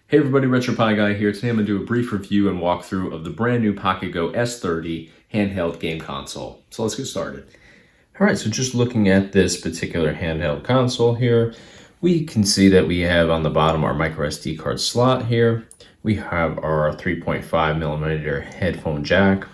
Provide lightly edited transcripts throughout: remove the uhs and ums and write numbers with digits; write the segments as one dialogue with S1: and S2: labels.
S1: Hey everybody, RetroPie Guy here. Today I'm going to do a brief review and walkthrough of the brand new PocketGo S30 handheld game console. So let's get started. All right, so just looking at this particular handheld console here, we can see that we have on the bottom our micro SD card slot here. We have our 3.5mm headphone jack.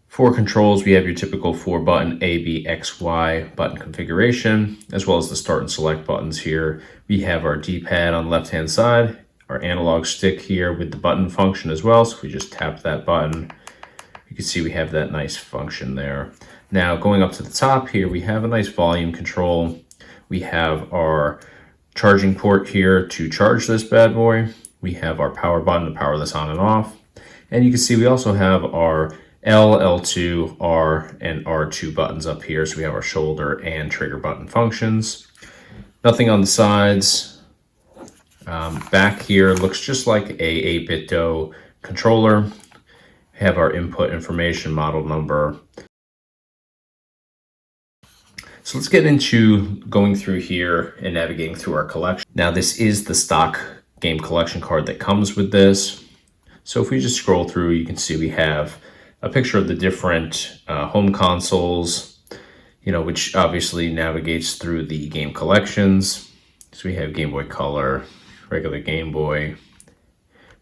S1: For controls, we have your typical 4-button A, B, X, Y button configuration, as well as the start and select buttons here. We have our D-pad on the left-hand side, our analog stick here with the button function as well. So if we just tap that button, you can see we have that nice function there. Now going up to the top here, we have a nice volume control. We have our charging port here to charge this bad boy. We have our power button to power this on and off. And you can see we also have our L, L2, R, and R2 buttons up here. So we have our shoulder and trigger button functions. Nothing on the sides. Back here looks just like a 8-bit DO controller. We have our input information, model number. So let's get into going through here and navigating through our collection. Now this is the stock game collection card that comes with this. So if we just scroll through, you can see we have a picture of the different home consoles, which obviously navigates through the game collections. So we have Game Boy Color, regular Game Boy,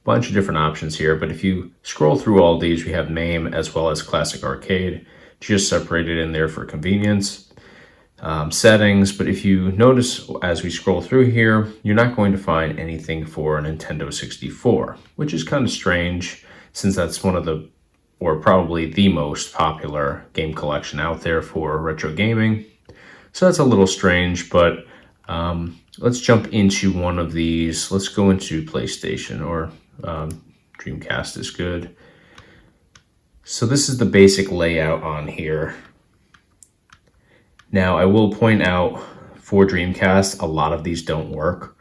S1: bunch of different options here. But if you scroll through all these, we have MAME as well as Classic Arcade, just separated in there for convenience. Settings, but if you notice as we scroll through here, you're not going to find anything for a Nintendo 64, which is kind of strange since that's one of the, or probably the most popular game collection out there for retro gaming. So that's a little strange, but let's jump into one of these. Let's go into PlayStation, or Dreamcast is good. So this is the basic layout on here. Now I will point out for Dreamcast, a lot of these don't work.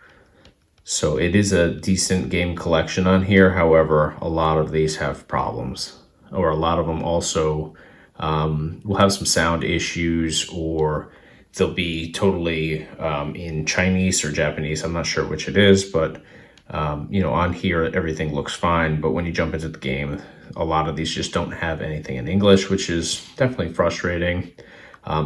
S1: So it is a decent game collection on here. However, a lot of these have problems, or a lot of them also will have some sound issues, or they'll be totally in Chinese or Japanese. I'm not sure which it is, but on here, everything looks fine. But when you jump into the game, a lot of these just don't have anything in English, which is definitely frustrating.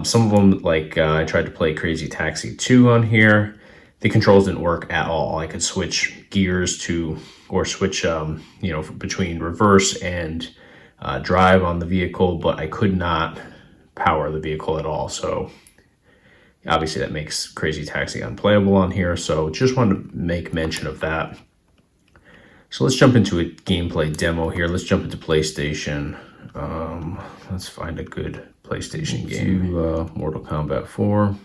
S1: Some of them, like I tried to play Crazy Taxi 2 on here. The controls didn't work at all. I could switch gears or switch, between reverse and drive on the vehicle, but I could not power the vehicle at all. So obviously that makes Crazy Taxi unplayable on here. So just wanted to make mention of that. So let's jump into a gameplay demo here. Let's jump into PlayStation. Let's find a good PlayStation game. Mortal Kombat 4.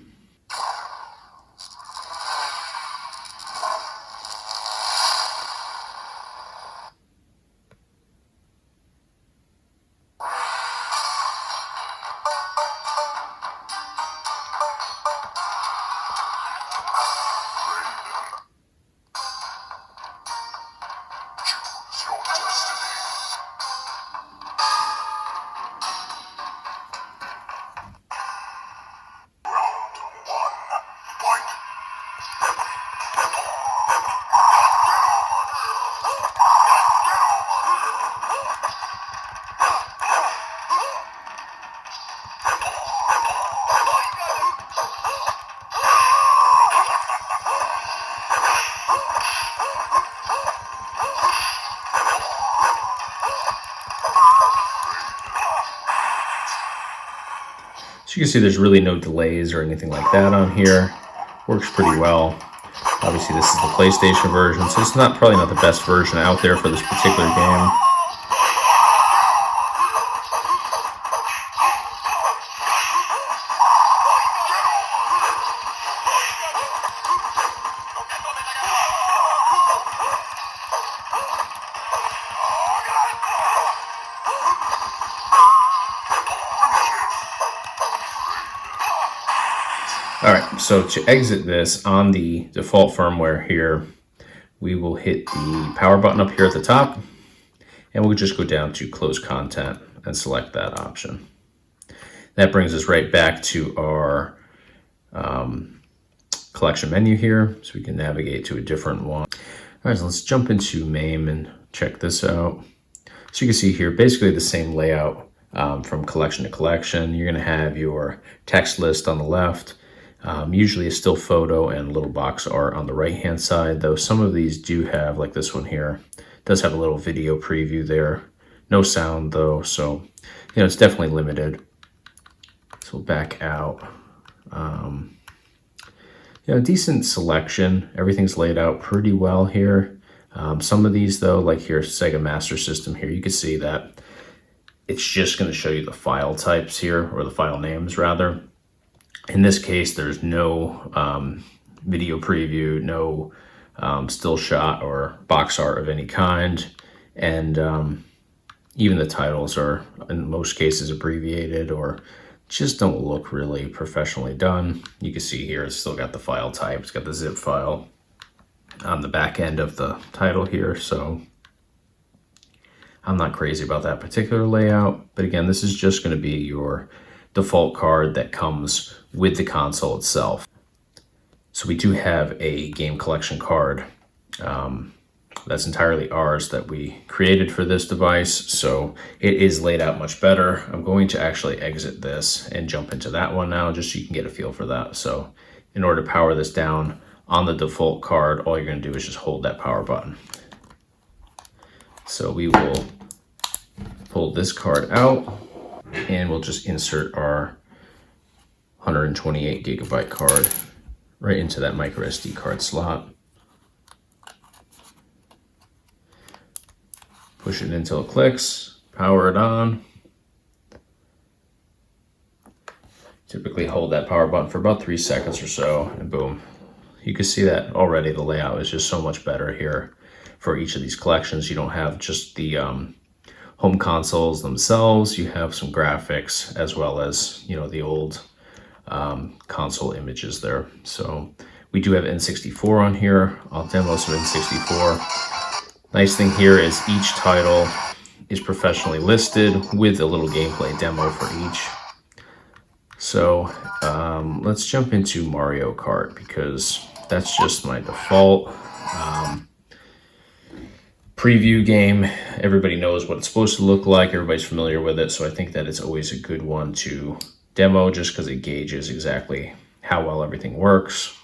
S1: So you can see there's really no delays or anything like that on here. Works pretty well. Obviously this is the PlayStation version, so it's probably not the best version out there for this particular game. All right, so to exit this on the default firmware here, we will hit the power button up here at the top, and we'll just go down to close content and select that option. That brings us right back to our collection menu here, so we can navigate to a different one. right, so let's jump into MAME and check this out. So you can see here, basically the same layout from collection to collection. You're gonna have your text list on the left, usually a still photo and little box art on the right-hand side, though some of these do have, like this one here, does have a little video preview there. No sound though, so it's definitely limited. So we'll back out. Decent selection. Everything's laid out pretty well here. Some of these though, like here, Sega Master System here, you can see that it's just going to show you the file types here, or the file names rather. In this case, there's no video preview, no still shot or box art of any kind, and even the titles are in most cases abbreviated or just don't look really professionally done. You can see here it's still got the file type, it's got the zip file on the back end of the title here, so I'm not crazy about that particular layout. But again, this is just going to be your default card that comes with the console itself. So we do have a game collection card that's entirely ours that we created for this device, so it is laid out much better. I'm going to actually exit this and jump into that one now, just so you can get a feel for that. So in order to power this down on the default card, all you're going to do is just hold that power button. So we will pull this card out and we'll just insert our 128 gigabyte card right into that micro SD card slot. Push it until it clicks, power it on. Typically hold that power button for about 3 seconds or so, and boom. You can see that already the layout is just so much better here for each of these collections. You don't have just the home consoles themselves, you have some graphics as well as, the old console images there. So we do have N64 on here. I'll demo some N64. Nice thing here is each title is professionally listed with a little gameplay demo for each. So let's jump into Mario Kart because that's just my default preview game. Everybody knows what it's supposed to look like. Everybody's familiar with it. So I think that it's always a good one to demo just because it gauges exactly how well everything works.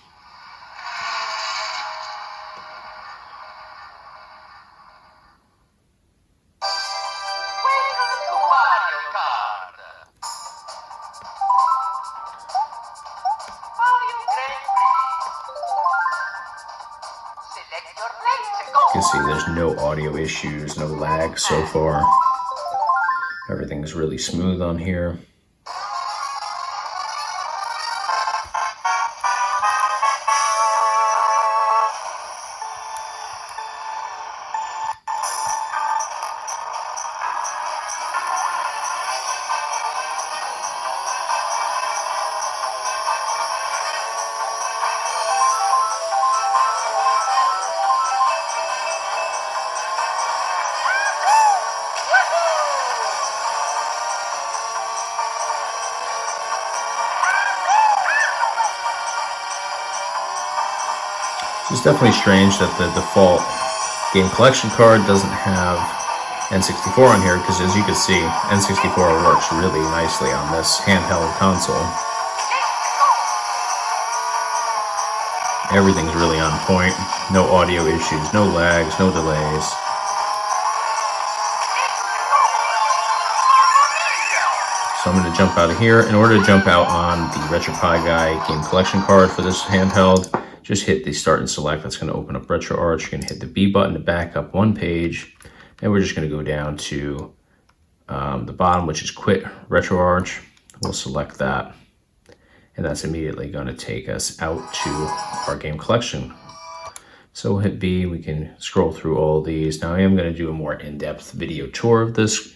S1: You can see there's no audio issues, no lag so far. Everything's really smooth on here. It's definitely strange that the default game collection card doesn't have N64 on here, because as you can see, N64 works really nicely on this handheld console. Everything's really on point, no audio issues, no lags, no delays. So I'm going to jump out of here. In order to jump out on the RetroPie Guy game collection card for this handheld, just hit the start and select. That's going to open up RetroArch. You're going to hit the B button to back up one page. And we're just going to go down to the bottom, which is quit RetroArch. We'll select that. And that's immediately going to take us out to our game collection. So we'll hit B. We can scroll through all these. Now I am going to do a more in-depth video tour of this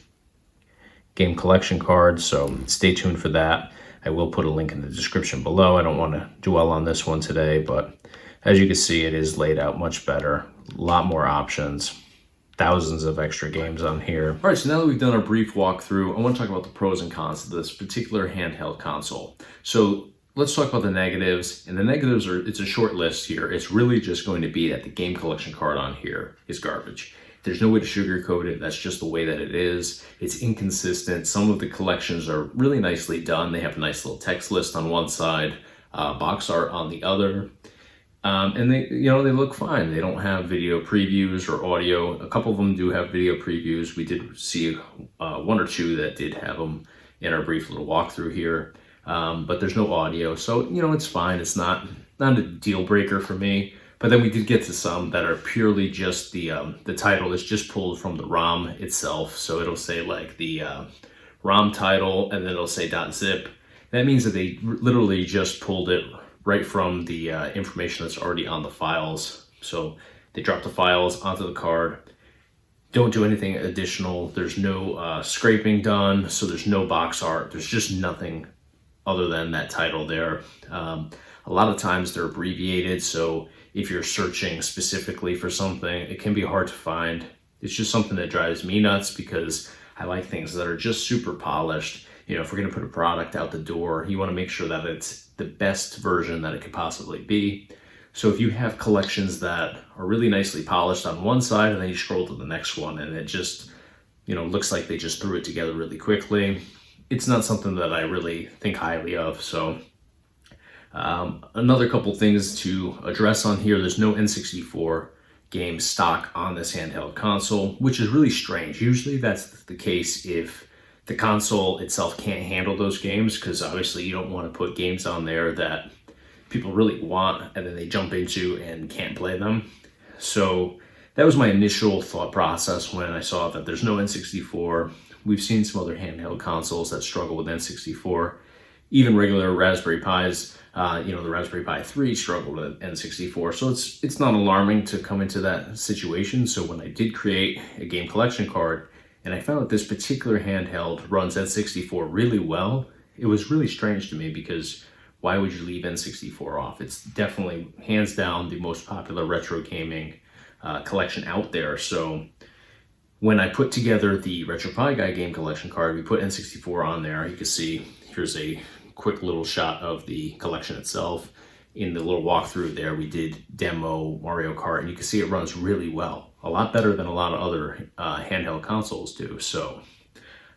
S1: game collection card, so stay tuned for that. I will put a link in the description below. I don't want to dwell on this one today, but as you can see, it is laid out much better. A lot more options. Thousands of extra games on here. All right, so now that we've done a brief walkthrough, I want to talk about the pros and cons of this particular handheld console. So let's talk about the negatives. And the negatives are, it's a short list here. It's really just going to be that the game collection card on here is garbage. There's no way to sugarcoat it. That's just the way that it is. It's inconsistent. Some of the collections are really nicely done. They have a nice little text list on one side, box art on the other. And they look fine. They don't have video previews or audio. A couple of them do have video previews. We did see one or two that did have them in our brief little walkthrough here. But there's no audio, so it's fine. It's not a deal breaker for me. But then we did get to some that are purely just the title is just pulled from the ROM itself. So it'll say like the ROM title, and then it'll say .zip. That means that they literally just pulled it right from the information that's already on the files. So they drop the files onto the card. Don't do anything additional. There's no scraping done, so there's no box art. There's just nothing other than that title there. A lot of times they're abbreviated, so if you're searching specifically for something, it can be hard to find. It's just something that drives me nuts because I like things that are just super polished. If we're gonna put a product out the door, you wanna make sure that it's the best version that it could possibly be. So if you have collections that are really nicely polished on one side and then you scroll to the next one and it just, looks like they just threw it together really quickly, it's not something that I really think highly of. So another couple things to address on here, there's no N64 games stock on this handheld console, which is really strange. Usually that's the case if the console itself can't handle those games, because obviously you don't want to put games on there that people really want and then they jump into and can't play them. So that was my initial thought process when I saw that there's no N64. We've seen some other handheld consoles that struggle with N64. Even regular Raspberry Pis, the Raspberry Pi 3 struggled with N64. So it's not alarming to come into that situation. So when I did create a game collection card and I found that this particular handheld runs N64 really well, it was really strange to me because why would you leave N64 off? It's definitely hands down the most popular retro gaming collection out there. So when I put together the RetroPie Guy game collection card, we put N64 on there. You can see here's a quick little shot of the collection itself. In the little walkthrough there, we did demo Mario Kart, and you can see it runs really well. A lot better than a lot of other handheld consoles do. So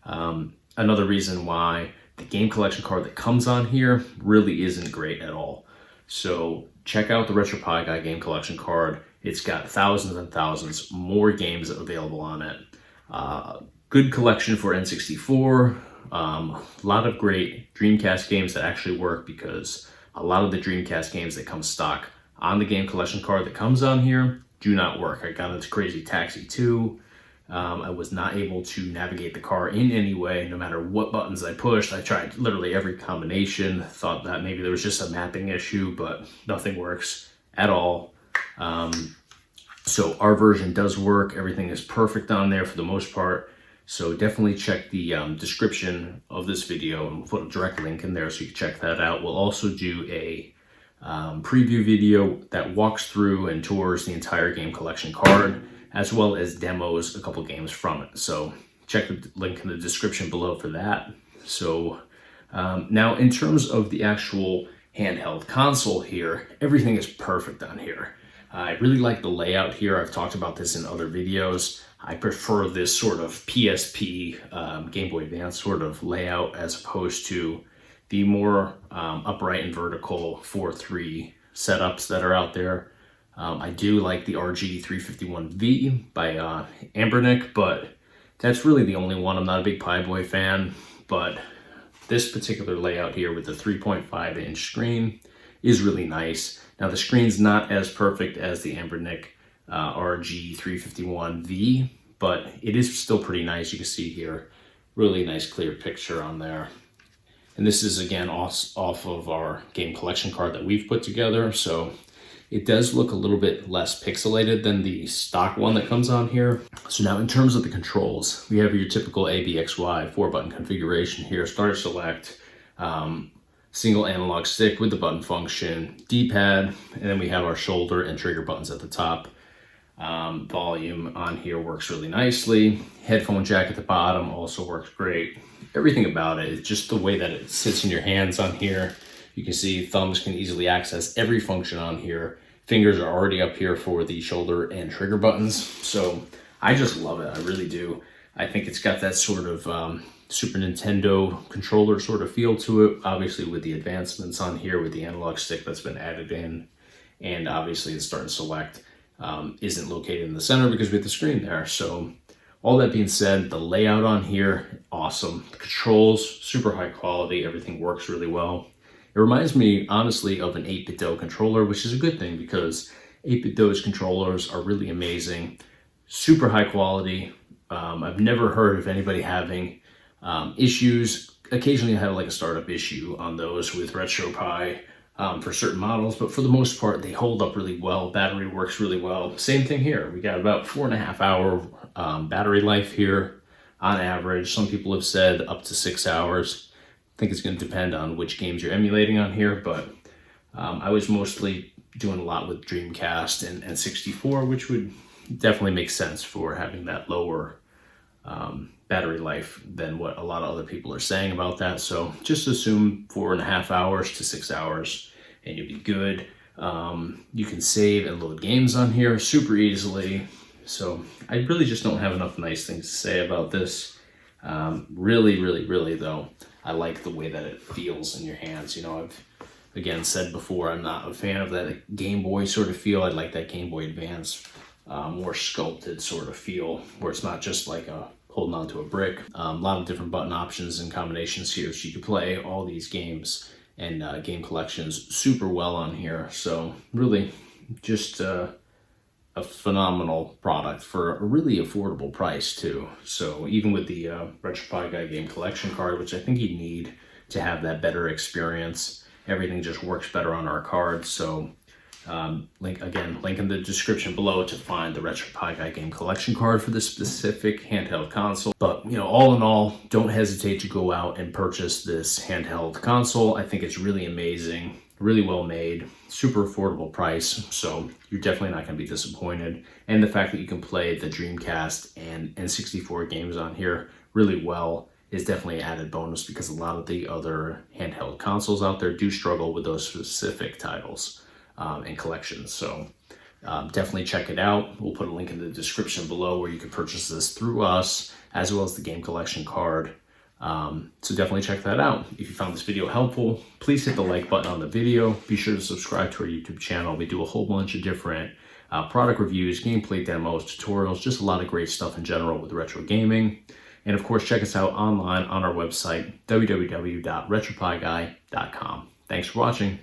S1: another reason why the game collection card that comes on here really isn't great at all. So check out the RetroPie Guy game collection card. It's got thousands and thousands more games available on it. Good collection for N64. A lot of great Dreamcast games that actually work, because a lot of the Dreamcast games that come stock on the game collection card that comes on here do not work. I got into Crazy Taxi 2. I was not able to navigate the car in any way, no matter what buttons I pushed. I tried literally every combination, thought that maybe there was just a mapping issue, but nothing works at all. So our version does work. Everything is perfect on there for the most part. So definitely check the description of this video, and we'll put a direct link in there so you can check that out. We'll also do a preview video that walks through and tours the entire game collection card, as well as demos a couple games from it. So check the link in the description below for that. So now in terms of the actual handheld console here, everything is perfect on here. I really like the layout here. I've talked about this in other videos. I prefer this sort of PSP Game Boy Advance sort of layout as opposed to the more upright and vertical 4:3 setups that are out there. I do like the RG351V by Ambernick, but that's really the only one. I'm not a big Pi Boy fan, but this particular layout here with the 3.5-inch screen is really nice. Now the screen's not as perfect as the Ambernick RG351V, but it is still pretty nice. You can see here, really nice clear picture on there. And this is again off of our game collection card that we've put together. So it does look a little bit less pixelated than the stock one that comes on here. So now in terms of the controls, we have your typical ABXY 4-button configuration here. Start, select, single analog stick with the button function, D-pad, and then we have our shoulder and trigger buttons at the top. Volume on here works really nicely. Headphone jack at the bottom also works great. Everything about it is just the way that it sits in your hands on here. You can see thumbs can easily access every function on here. Fingers are already up here for the shoulder and trigger buttons. So I just love it. I really do. I think it's got that sort of Super Nintendo controller sort of feel to it. Obviously with the advancements on here with the analog stick that's been added in. And obviously the start and select isn't located in the center because we have the screen there. So all that being said, the layout on here, awesome. The controls, super high quality. Everything works really well. It reminds me, honestly, of an 8BitDo controller, which is a good thing because 8BitDo's controllers are really amazing. Super high quality. I've never heard of anybody having issues. Occasionally I have like a startup issue on those with RetroPie for certain models, but for the most part, they hold up really well. Battery works really well. Same thing here. We got about 4.5 hour battery life here on average. Some people have said up to 6 hours. I think it's going to depend on which games you're emulating on here, but I was mostly doing a lot with Dreamcast and 64, which would definitely make sense for having that lower battery life than what a lot of other people are saying about that. So just assume 4.5 hours to 6 hours and you'll be good. You can save and load games on here super easily. So I really just don't have enough nice things to say about this. Really though, I like the way that it feels in your hands. You know, I've again said before, I'm not a fan of that Game Boy sort of feel. I like that Game Boy Advance, more sculpted sort of feel where it's not just like holding onto a brick. A lot of different button options and combinations here, so you can play all these games and game collections super well on here. So really just a phenomenal product for a really affordable price too. So even with the RetroPie Guy game collection card, which I think you need to have that better experience, everything just works better on our card. So link in the description below to find the RetroPie Guy game collection card for this specific handheld console. But you know, all in all, don't hesitate to go out and purchase this handheld console. I think it's really amazing, really well made, super affordable price. So you're definitely not going to be disappointed. And the fact that you can play the Dreamcast and N64 games on here really well is definitely an added bonus because a lot of the other handheld consoles out there do struggle with those specific titles and collections. So definitely check it out. We'll put a link in the description below where you can purchase this through us, as well as the game collection card. So definitely check that out. If you found this video helpful, please hit the like button on the video. Be sure to subscribe to our YouTube channel. We do a whole bunch of different product reviews, gameplay demos, tutorials, just a lot of great stuff in general with retro gaming. And of course, check us out online on our website, www.retropieguy.com. Thanks for watching.